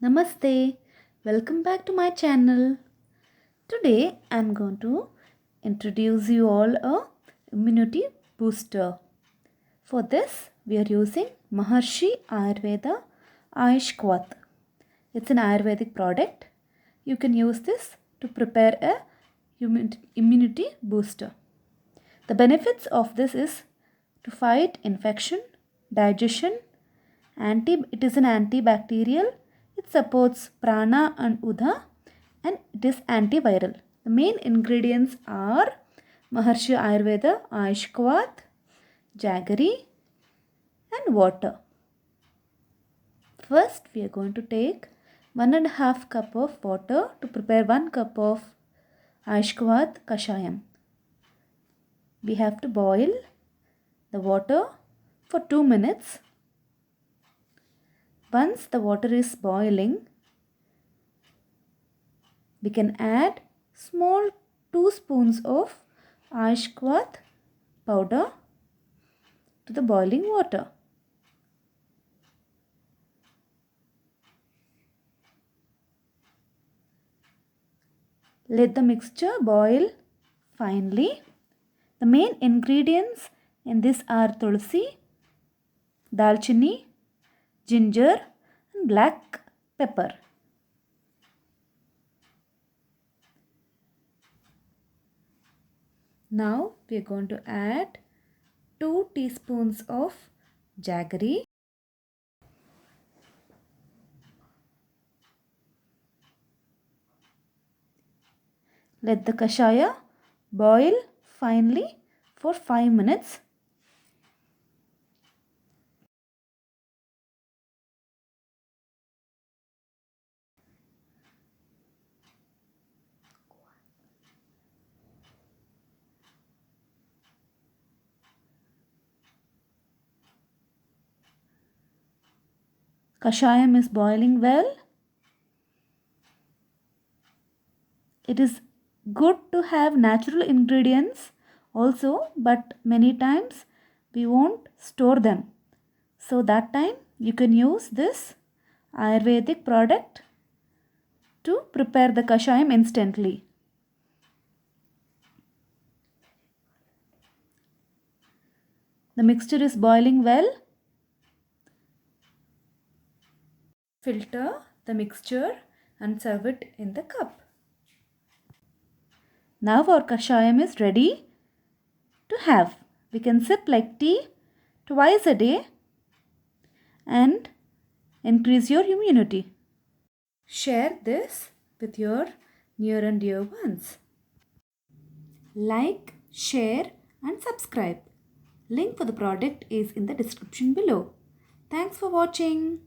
Namaste, welcome back to my channel. Today I am going to introduce you all a immunity booster. For this we are using Maharshi Ayurveda Ayush Kwath. It's an Ayurvedic product. You can use this to prepare a immunity booster. The benefits of this is to fight infection, digestion, it is an antibacterial. It supports prana and Udana and it is antiviral. The main ingredients are Maharshi Ayurveda Ayush Kwath, jaggery and water. First we are going to take 1.5 cup of water to prepare 1 cup of Ayush Kwath kashayam. We have to boil the water for 2 minutes. Once the water is boiling, we can add small 2 spoons of Ayush Kwath powder to the boiling water. Let the mixture boil finely. The main ingredients in this are tulsi, dalchini, ginger and black pepper. Now we are going to add 2 teaspoons of jaggery. Let the kashaya boil finely for 5 minutes. Kashayam is boiling well. It is good to have natural ingredients also, but many times we won't store them. So that time you can use this Ayurvedic product to prepare the kashayam instantly. The mixture is boiling well. Filter the mixture and serve it in the cup. Now our kashayam is ready to have. We can sip like tea twice a day and increase your immunity. Share this with your near and dear ones. Like, share and subscribe. Link for the product is in the description below. Thanks for watching.